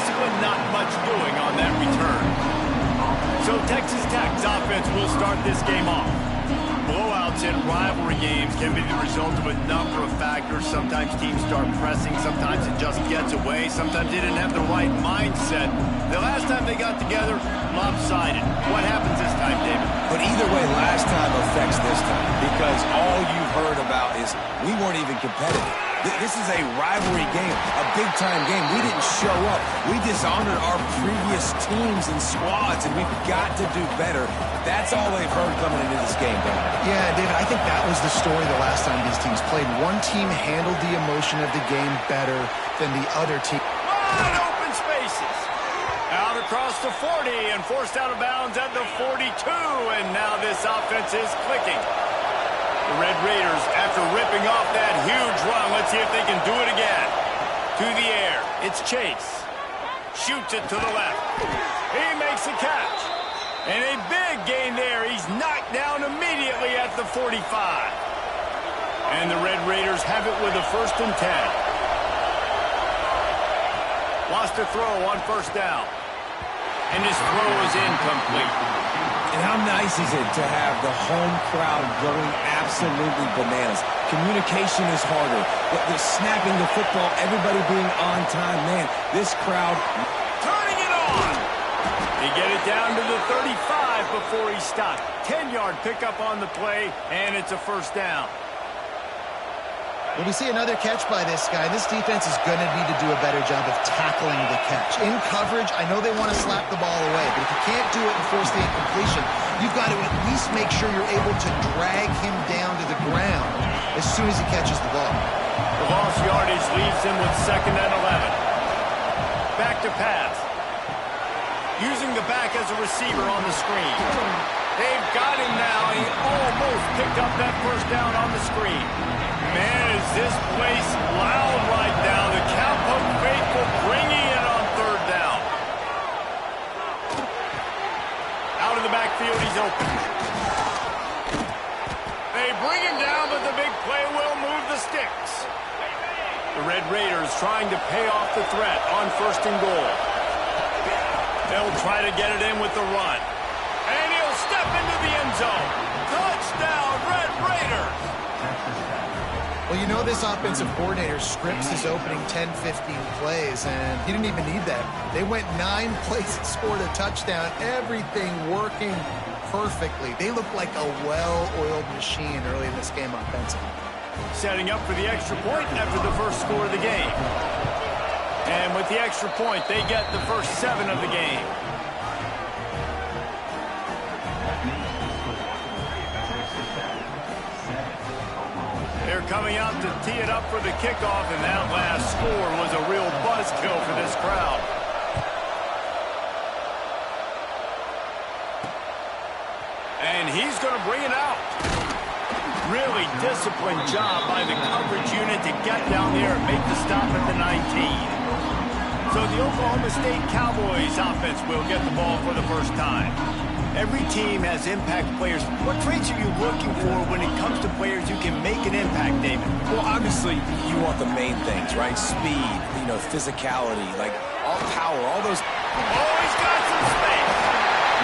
discipline, not much doing on that return. So Texas Tech's offense will start this game off. Blowouts in rivalry games can be the result of a number of factors. Sometimes teams start pressing, sometimes it just gets away, sometimes they didn't have the right mindset. The last time they got together, lopsided. What happens this time, David? But either way, last time affects this time, because all you've heard about is we weren't even competitive. This is a rivalry game, a big-time game. We didn't show up. We dishonored our previous teams and squads, and we've got to do better. That's all they've heard coming into this game, though. Yeah, David, I think that was the story the last time these teams played. One team handled the emotion of the game better than the other team. Wide open spaces. Out across the 40 and forced out of bounds at the 42, and now this offense is clicking. The Red Raiders, after ripping off that huge run, let's see if they can do it again. To the air, it's Chase. Shoots it to the left. He makes a catch. And a big gain there. He's knocked down immediately at the 45. And the Red Raiders have it with a 1st and 10. Lost a throw on 1st down. And his throw is incomplete. And how nice is it to have the home crowd going absolutely bananas? Communication is harder. The snapping the football, everybody being on time. Man, this crowd turning it on. They get it down to the 35 before he stopped. 10-yard pickup on the play, and it's a 1st down. Well, we see another catch by this guy. This defense is going to need to do a better job of tackling the catch. In coverage, I know they want to slap the ball away, but if you can't do it and force the incompletion, you've got to at least make sure you're able to drag him down to the ground as soon as he catches the ball. The lost yardage leaves him with 2nd and 11. Back to pass. Using the back as a receiver on the screen. They've got him now. He almost picked up that 1st down on the screen. Man, is this place loud right now. The Cowpoke faithful bringing it on 3rd down. Out of the backfield, he's open. They bring him down, but the big play will move the sticks. The Red Raiders trying to pay off the threat on 1st and goal. They'll try to get it in with the run. And he'll step into the end zone. Touchdown, Red Raiders! Well, you know this offensive coordinator scripts his opening 10, 15 plays, and he didn't even need that. They went 9 plays and scored a touchdown. Everything working perfectly. They look like a well-oiled machine early in this game offensively. Setting up for the extra point after the first score of the game. And with the extra point, they get the first 7 of the game. They're coming out to tee it up for the kickoff, and that last score was a real buzzkill for this crowd. And he's going to bring it out. Really disciplined job by the coverage unit to get down there and make the stop at the 19. So the Oklahoma State Cowboys offense will get the ball for the 1st time. Every team has impact players. What traits are you looking for when it comes to players who can make an impact, David? Well, obviously, you want the main things, right? Speed, physicality, like all power, all those. Oh, he's got some space.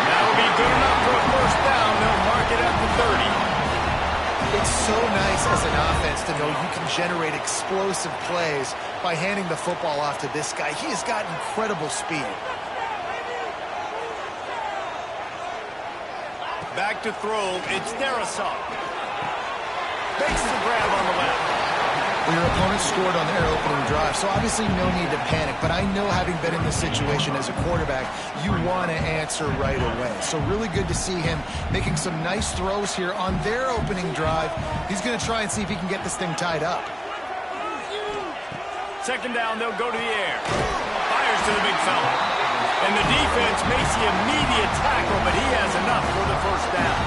That'll be good enough for a 1st down. They'll mark it at the 30. It's so nice as an offense to know you can generate explosive plays by handing the football off to this guy. He has got incredible speed. Back to throw, it's Darrisaw. Makes the grab on the left. Well, your opponent scored on their opening drive, so obviously no need to panic. But I know, having been in this situation as a quarterback, you want to answer right away. So really good to see him making some nice throws here on their opening drive. He's going to try and see if he can get this thing tied up. 2nd down, they'll go to the air. Fires to the big fella. And the defense makes the immediate tackle, but he has enough for the 1st down.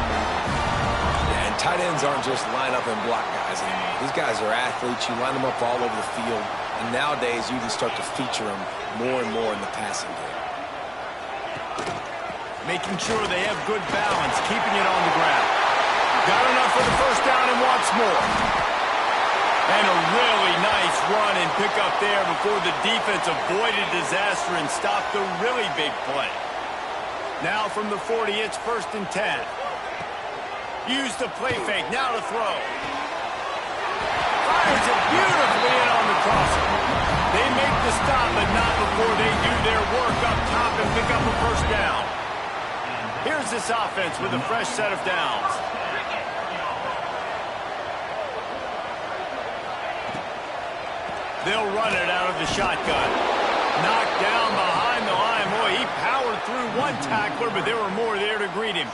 Yeah, and tight ends aren't just line up and block guys anymore. These guys are athletes. You line them up all over the field. And nowadays, you can start to feature them more and more in the passing game. Making sure they have good balance, keeping it on the ground. Got enough for the 1st down and wants more. And a really nice run and pick up there before the defense avoided disaster and stopped the really big play. Now from the 40, it's 1st and 10. Use the play fake, now to throw. Fires it beautifully in on the crosser. They make the stop, but not before they do their work up top and pick up a 1st down. Here's this offense with a fresh set of downs. They'll run it out of the shotgun. Knocked down behind the line. Boy, he powered through one tackler, but there were more there to greet him.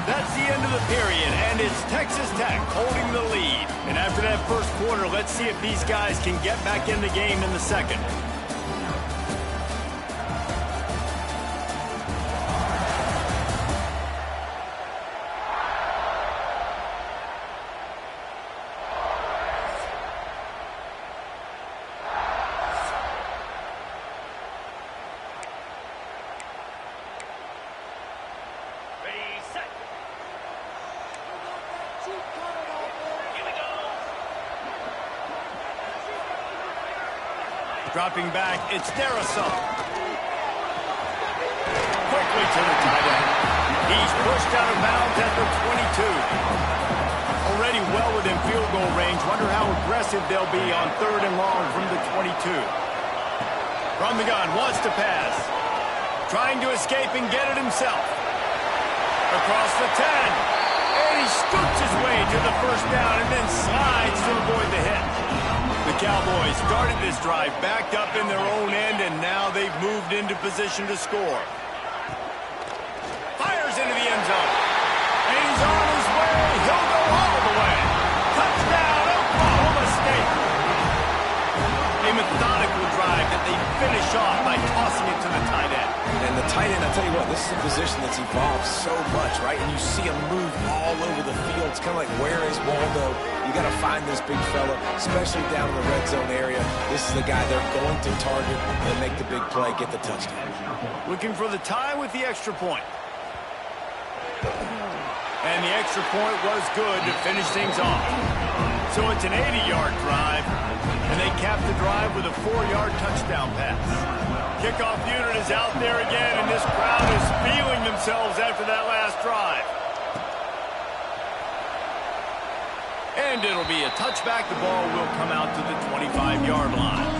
That's the end of the period, and it's Texas Tech holding the lead. And after that first quarter, let's see if these guys can get back in the game in the second. Dropping back, it's Darason. Quickly to the tight end. He's pushed out of bounds at the 22. Already well within field goal range. Wonder how aggressive they'll be on 3rd and long from the 22. From the gun, wants to pass. Trying to escape and get it himself. Across the 10. And he scoots his way to the 1st down and then slides to avoid the hit. The Cowboys started this drive backed up in their own end, and now they've moved into position to score. Fires into the end zone. And he's on his way. He'll go all the way. Touchdown, Oklahoma State. A methodical drive that they finish off by tossing it to the tight end. And the tight end, I'll tell you what, this is a position that's evolved so much, right? And you see him move all over the field. It's kind of like, where is Waldo? You got to find this big fella, especially down in the red zone area. This is the guy they're going to target and make the big play, get the touchdown. Looking for the tie with the extra point. And the extra point was good to finish things off. So it's an 80-yard drive, and they cap the drive with a 4-yard touchdown pass. Kickoff unit is out there again, and this crowd is feeling themselves after that last drive. And it'll be a touchback. The ball will come out to the 25-yard line.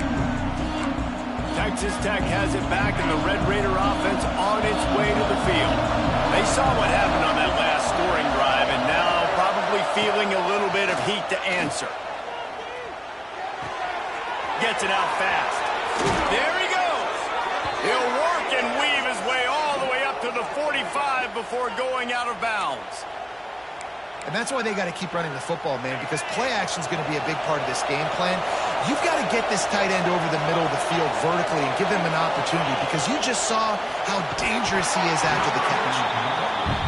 Texas Tech has it back, and the Red Raider offense on its way to the field. They saw what happened on that last scoring drive, and now probably feeling a little bit of heat to answer. Gets it out fast. There he goes. He'll work and weave his way all the way up to the 45 before going out of bounds. And that's why they got to keep running the football, man, because play action is going to be a big part of this game plan. You've got to get this tight end over the middle of the field vertically and give him an opportunity, because you just saw how dangerous he is after the catch.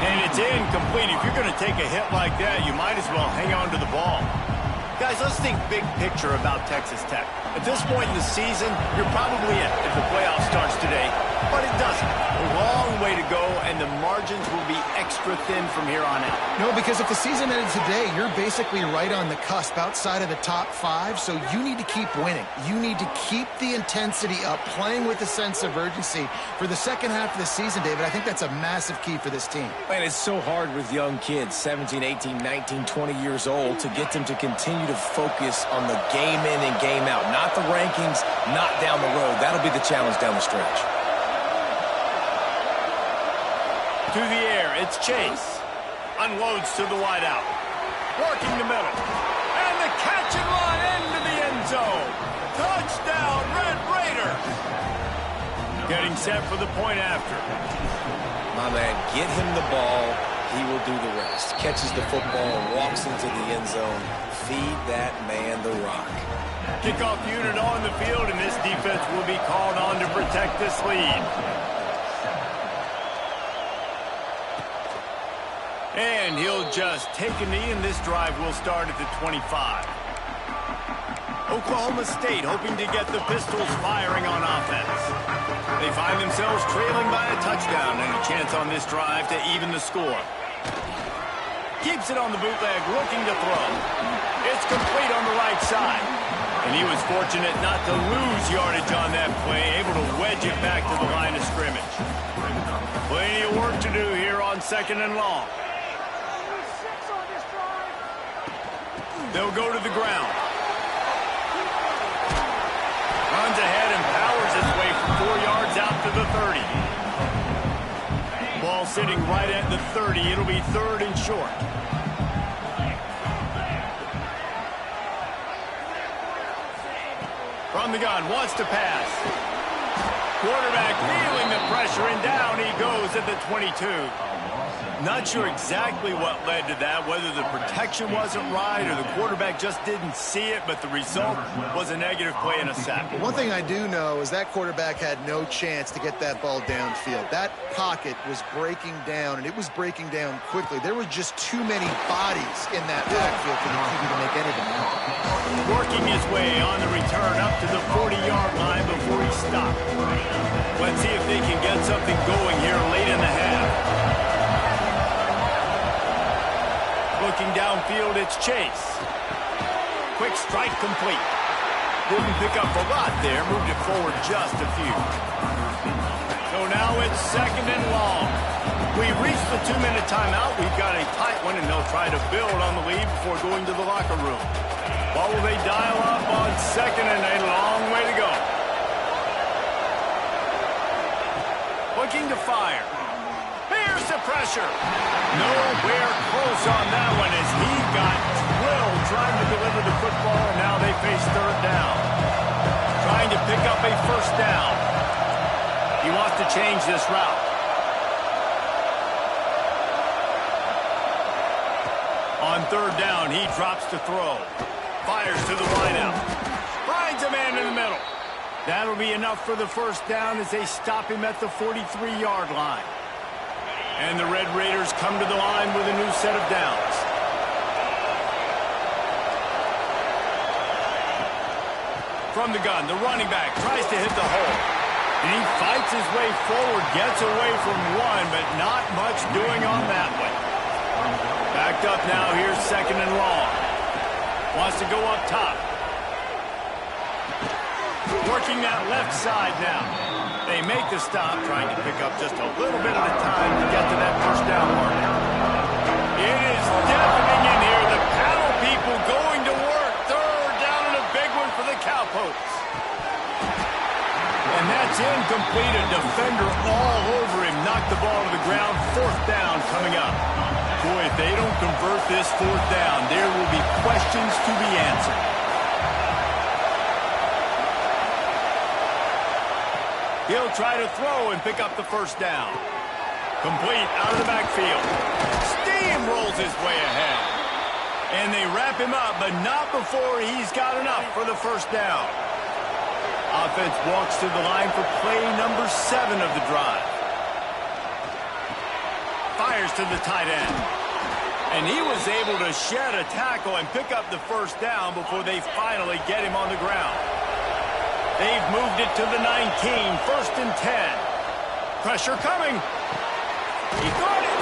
And it's incomplete. If you're going to take a hit like that, you might as well hang on to the ball. Guys, let's think big picture about Texas Tech. At this point in the season, you're probably in if the playoff starts today, but it doesn't. A long way to go, and the margins will be extra thin from here on out. No, because if the season ended today, you're basically right on the cusp outside of the top 5, so you need to keep winning. You need to keep the intensity up, playing with a sense of urgency for the second half of the season, David. I think that's a massive key for this team. Man, it's so hard with young kids, 17, 18, 19, 20 years old, to get them to continue to focus on the game in and game out. Not the rankings, not down the road. That'll be the challenge down the stretch. To the air, it's Chase. Unloads to the wideout. Working the middle. And the catch and run into the end zone. Touchdown, Red Raider. Getting set for the point after. My man, get him the ball. He will do the rest. Catches the football, walks into the end zone. Feed that man the rock. Kickoff unit on the field, and this defense will be called on to protect this lead. And he'll just take a knee, and this drive will start at the 25. Oklahoma State hoping to get the Pistols firing on offense. They find themselves trailing by a touchdown and a chance on this drive to even the score. Keeps it on the bootleg, looking to throw. It's complete on the right side. And he was fortunate not to lose yardage on that play, able to wedge it back to the line of scrimmage. Plenty of work to do here on 2nd and long. They'll go to the ground. Runs ahead and powers his way for 4 yards out to the 30. Ball sitting right at the 30. It'll be 3rd and short. From the gun, wants to pass. Quarterback feeling the pressure, and down he goes at the 22. Not sure exactly what led to that, whether the protection wasn't right or the quarterback just didn't see it, but the result was a negative play and a sack. One thing I do know is that quarterback had no chance to get that ball downfield. That pocket was breaking down, and it was breaking down quickly. There were just too many bodies in that backfield for the QB to make anything happen. Working his way on the return up to the 40-yard line before he stopped. Let's see if they can get something going here late in the half. Looking downfield, it's Chase. Quick strike complete. Didn't pick up a lot there, moved it forward just a few. So now it's 2nd and long. We reached the 2-minute timeout. We've got a tight one, and they'll try to build on the lead before going to the locker room. What will they dial up on 2nd and a long way to go? Looking to fire. Here's the pressure. Nowhere close on that one as he got drilled trying to deliver the football. Now they face 3rd down. Trying to pick up a 1st down. He wants to change this route. On 3rd down, he drops to throw. Fires to the wideout. Finds a man in the middle. That'll be enough for the 1st down as they stop him at the 43-yard line. And the Red Raiders come to the line with a new set of downs. From the gun, the running back tries to hit the hole. And he fights his way forward, gets away from one, but not much doing on that one. Backed up now, here's 2nd and long. Wants to go up top. Working that left side now. They make the stop, trying to pick up just a little bit at a time to get to that 1st down mark. It is deafening in here. The paddle people going to work. 3rd down and a big one for the Cowpokes. And that's incomplete. A defender all over him. Knocked the ball to the ground. 4th down coming up. Boy, if they don't convert this 4th down, there will be questions to be answered. He'll try to throw and pick up the 1st down. Complete out of the backfield. Steamrolls his way ahead. And they wrap him up, but not before he's got enough for the 1st down. Offense walks to the line for play number 7 of the drive. Fires to the tight end. And he was able to shed a tackle and pick up the 1st down before they finally get him on the ground. They've moved it to the 19, 1st and 10. Pressure coming. He got it.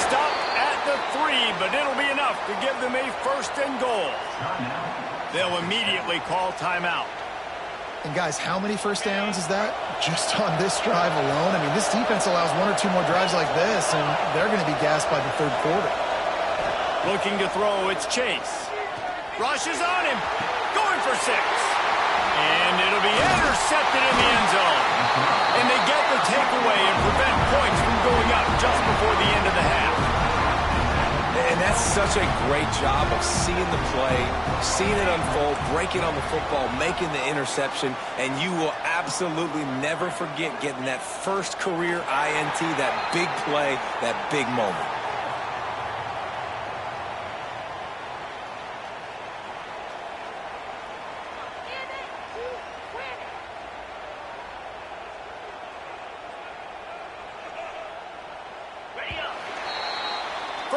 Stopped at the 3, but it'll be enough to give them a 1st and goal. They'll immediately call timeout. And guys, how many 1st downs is that? Just on this drive alone? I mean, this defense allows 1 or 2 more drives like this, and they're going to be gassed by the 3rd quarter. Looking to throw, it's Chase. Rushes on him. Going for 6. And it'll be intercepted in the end zone. And they get the takeaway and prevent points from going up just before the end of the half. And that's such a great job of seeing the play, seeing it unfold, breaking on the football, making the interception, and you will absolutely never forget getting that first career INT, that big play, that big moment.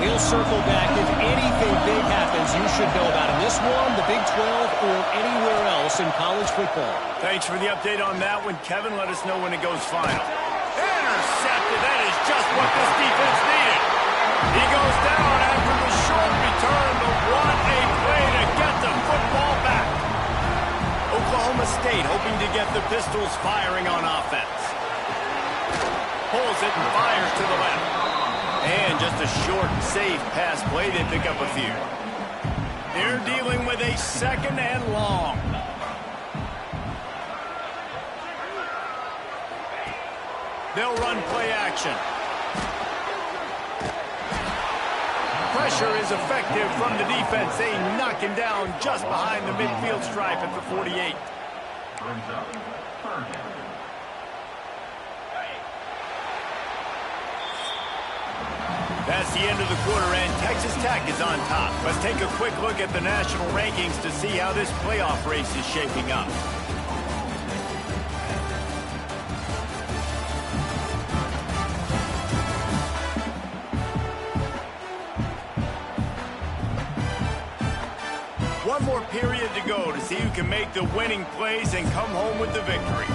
We'll circle back. If anything big happens, you should know about it. This one, the Big 12, or anywhere else in college football. Thanks for the update on that one, Kevin. Let us know when it goes final. Intercepted. That is just what this defense needed. He goes down after the short return, but what a play to get the football back. Oklahoma State hoping to get the Pistols firing on offense. Pulls it and fires to the left. And just a short, safe pass play. They pick up a few. They're dealing with a 2nd and long. They'll run play action. Pressure is effective from the defense. They knock him down just behind the midfield stripe at the 48. That's the end of the quarter, and Texas Tech is on top. Let's take a quick look at the national rankings to see how this playoff race is shaping up. One more period to go to see who can make the winning plays and come home with the victory.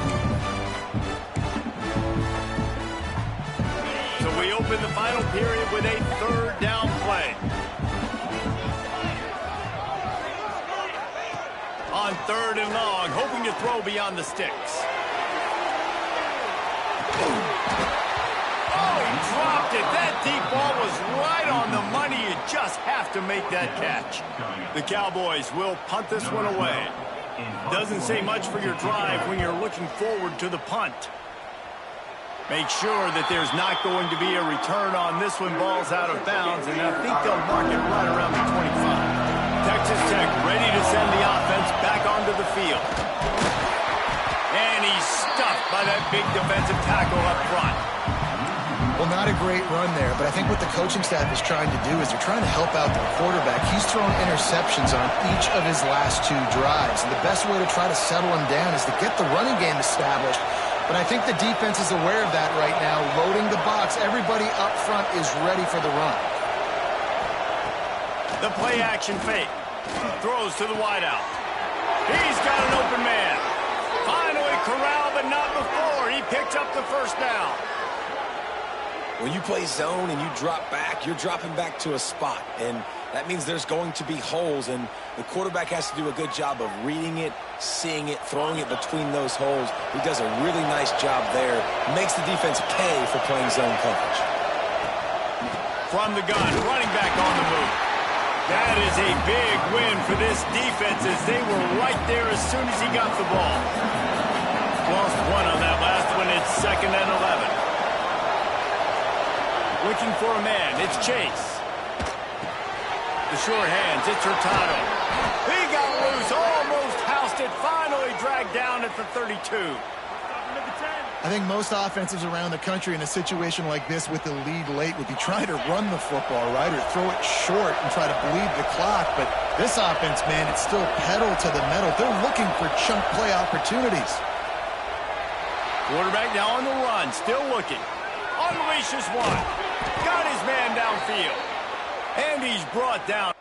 So we open the final period with a 3rd down play. On 3rd and long, hoping to throw beyond the sticks. Oh, he dropped it. That deep ball was right on the money. You just have to make that catch. The Cowboys will punt this one away. Doesn't say much for your drive when you're looking forward to the punt. Make sure that there's not going to be a return on this one. Ball's out of bounds, and I think they'll mark it right around the 25. Texas Tech ready to send the offense back onto the field. And he's stuffed by that big defensive tackle up front. Well, not a great run there, but I think what the coaching staff is trying to do is they're trying to help out their quarterback. He's thrown interceptions on each of his last 2 drives, and the best way to try to settle him down is to get the running game established. But I think the defense is aware of that right now, loading the box. Everybody up front is ready for the run. The play action fake. Throws to the wideout. He's got an open man. Finally corralled, but not before. He picked up the 1st down. When you play zone and you drop back, you're dropping back to a spot. And that means there's going to be holes, and the quarterback has to do a good job of reading it, seeing it, throwing it between those holes. He does a really nice job there. Makes the defense pay for playing zone coverage. From the gun, running back on the move. That is a big win for this defense as they were right there as soon as he got the ball. Lost 1 on that last one. It's 2nd and 11. Looking for a man. It's Chase. The short hands. It's Hurtado. He got loose. Almost housed it. Finally dragged down at the 32. I think most offenses around the country in a situation like this with the lead late would be trying to run the football, right, or throw it short and try to bleed the clock. But this offense, man, it's still pedal to the metal. They're looking for chunk play opportunities. Quarterback now on the run. Still looking. Unleashes one. Got his man downfield. And he's brought down.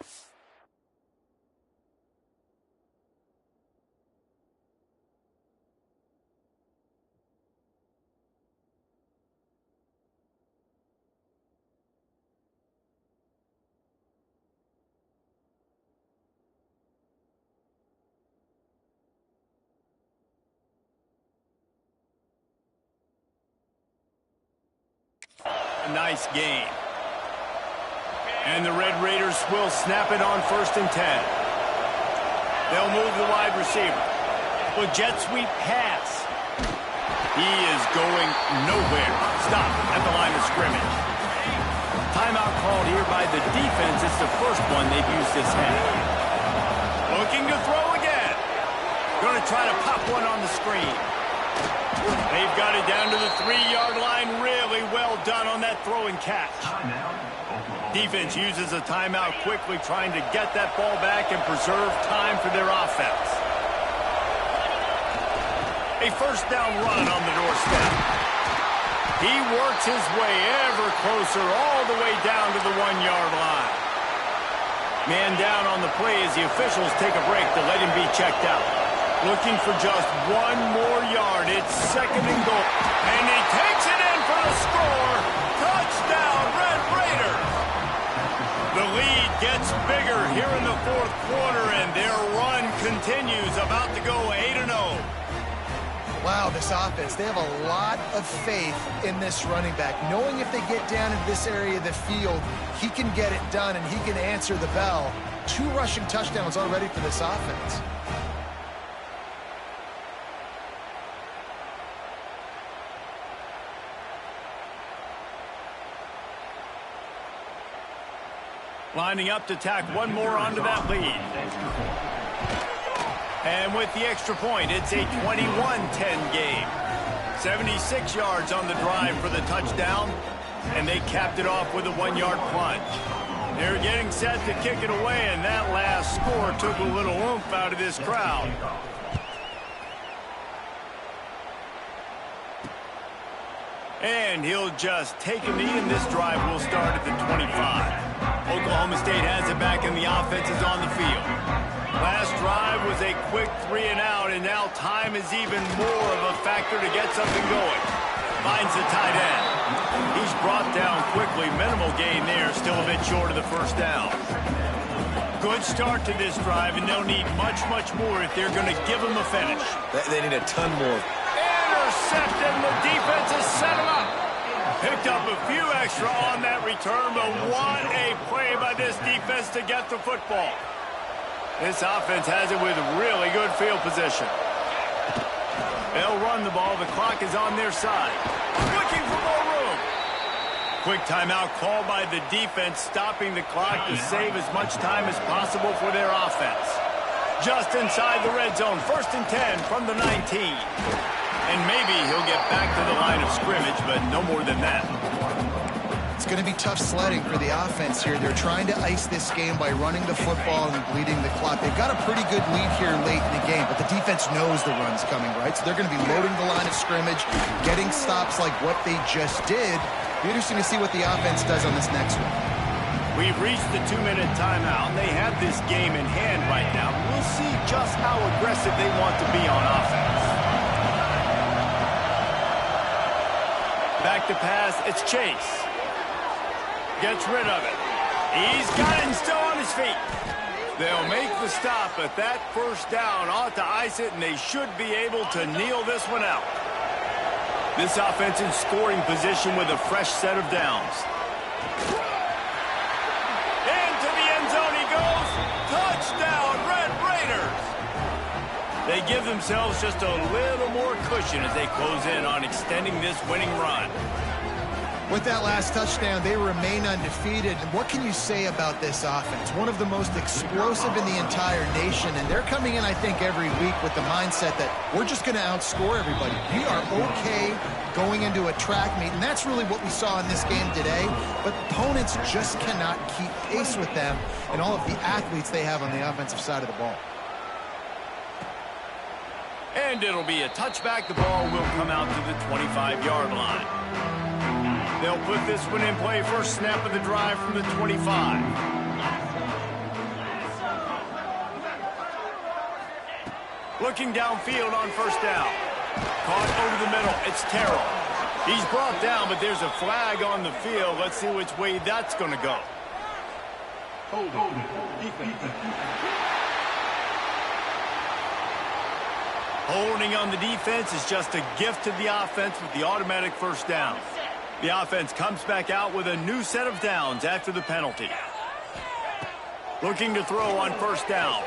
A nice game. And the Red Raiders will snap it on 1st and 10. They'll move the wide receiver. With jet sweep pass. He is going nowhere. Stop at the line of scrimmage. Timeout called here by the defense. It's the first one they've used this half. Looking to throw again. Going to try to pop one on the screen. They've got it down to the 3-yard line. Really well done on that throw and catch. Defense uses a timeout quickly, trying to get that ball back and preserve time for their offense. A 1st down run on the doorstep. He works his way ever closer all the way down to the 1-yard line. Man down on the play as the officials take a break to let him be checked out. Looking for just one more yard. It's 2nd and goal. And he takes it in for the score. Touchdown, Red Raiders. The lead gets bigger here in the 4th quarter, and their run continues, about to go 8-0. Wow, this offense, they have a lot of faith in this running back. Knowing if they get down into this area of the field, he can get it done and he can answer the bell. 2 rushing touchdowns already for this offense. Lining up to tack one more onto that lead. And with the extra point, it's a 21-10 game. 76 yards on the drive for the touchdown, and they capped it off with a 1-yard plunge. They're getting set to kick it away, and that last score took a little oomph out of this crowd. And he'll just take a knee, and this drive will start at the 25. Oklahoma State has it back, and the offense is on the field. Last drive was a quick 3-and-out, and now time is even more of a factor to get something going. Finds the tight end. He's brought down quickly. Minimal gain there, still a bit short of the first down. Good start to this drive, and they'll need much, much more if they're going to give them a finish. They need a ton more. Intercepted, and the defense has set him up. Picked up a few extra on that return, but what a play by this defense to get the football. This offense has it with really good field position. They'll run the ball. The clock is on their side. Looking for more room. Quick timeout called by the defense, stopping the clock to save as much time as possible for their offense. Just inside the red zone, 1st and 10 from the 19. And maybe he'll get back to the line of scrimmage, but no more than that. It's going to be tough sledding for the offense here. They're trying to ice this game by running the football and bleeding the clock. They've got a pretty good lead here late in the game, but the defense knows the run's coming, right? So they're going to be loading the line of scrimmage, getting stops like what they just did. Be interesting to see what the offense does on this next one. We've reached the 2-minute timeout, and they have this game in hand right now. We'll see just how aggressive they want to be on offense. Back to pass, it's Chase. Gets rid of it. He's got it and still on his feet. They'll make the stop, but that first down ought to ice it, and they should be able to kneel this one out. This offense in scoring position with a fresh set of downs. Into the end zone he goes. Touchdown, Red Raiders. They give themselves just a little more cushion as they close in on extending this winning run. With that last touchdown, they remain undefeated. And what can you say about this offense? One of the most explosive in the entire nation, and they're coming in, I think, every week with the mindset that we're just going to outscore everybody. We are okay going into a track meet, and that's really what we saw in this game today. But opponents just cannot keep pace with them and all of the athletes they have on the offensive side of the ball. And it'll be a touchback. The ball will come out to the 25-yard line. They'll put this one in play. First snap of the drive from the 25. Looking downfield on first down. Caught over the middle. It's Terrell. He's brought down, but there's a flag on the field. Let's see which way that's going to go. Holding on the defense is just a gift to the offense with the automatic first down. The offense comes back out with a new set of downs after the penalty. Looking to throw on first down.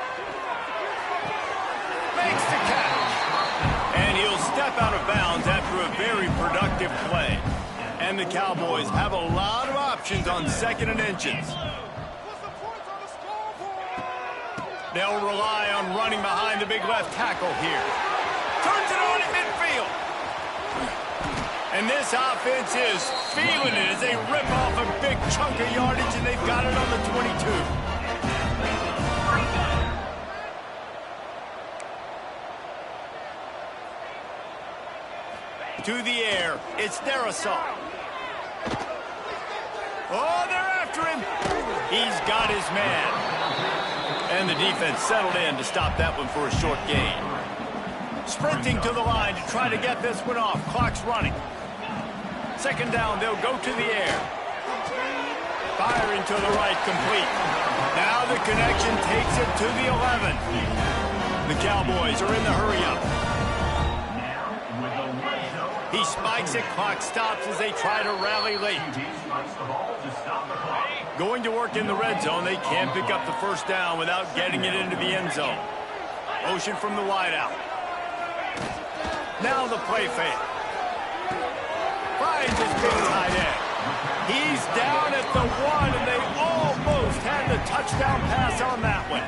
Makes the catch. And he'll step out of bounds after a very productive play. And the Cowboys have a lot of options on 2nd and inches. They'll rely on running behind the big left tackle here. Turns it on in midfield. And this offense is feeling it as they rip off a big chunk of yardage, and they've got it on the 22. to the air. It's Darisaw. Oh, they're after him. He's got his man. And the defense settled in to stop that one for a short gain. Sprinting to the line to try to get this one off. Clock's running. Second down, they'll go to the air. Firing to the right, complete. Now the connection takes it to the 11. The Cowboys are in the hurry-up. He spikes it, clock stops as they try to rally late. Going to work in the red zone, they can't pick up the first down without getting it into the end zone. Motion from the wideout. Now the play fake. Finds his big tight end. He's down at the 1, and they almost had the touchdown pass on that one.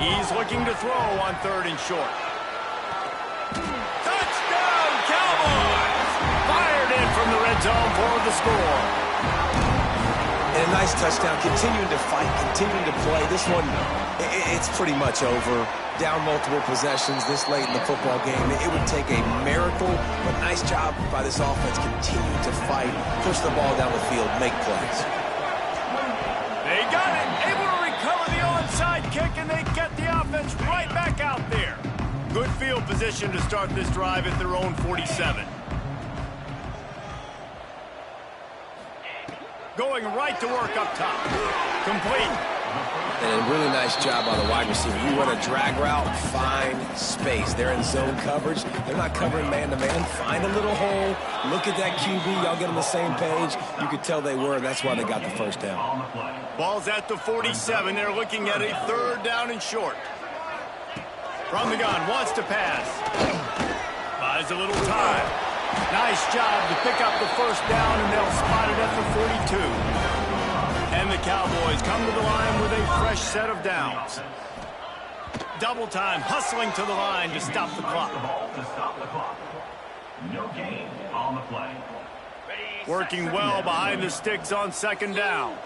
He's looking to throw on 3rd and short. Touchdown, Cowboys! Fired in from the red zone for the score. And a nice touchdown, continuing to fight, continuing to play. This one, it's pretty much over. Down multiple possessions this late in the football game. It would take a miracle, but nice job by this offense. Continue to fight, push the ball down the field, make plays. They got it, able to recover the onside kick, and they get the offense right back out there. Good field position to start this drive at their own 47. Going right to work up top. Complete. And a really nice job by the wide receiver. You run a drag route, find space. They're in zone coverage. They're not covering man-to-man. Find a little hole. Look at that QB. Y'all get on the same page. You could tell they were, and that's why they got the first down. Ball's at the 47. They're looking at a 3rd down and short. From the gun, wants to pass. Buys a little time. Nice job to pick up the first down, and they'll spot it at the 42. And the Cowboys come to the line with a fresh set of downs. Double time, hustling to the line to stop the clock. No gain on the play. Working well behind the sticks on 2nd down.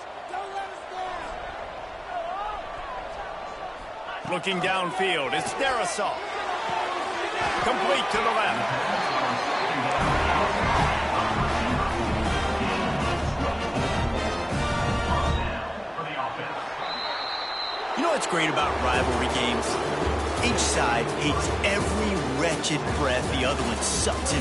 Looking downfield, it's Darisaw. Complete to the left. You know what's great about rivalry games? Each side hates every wretched breath the other one sucks in.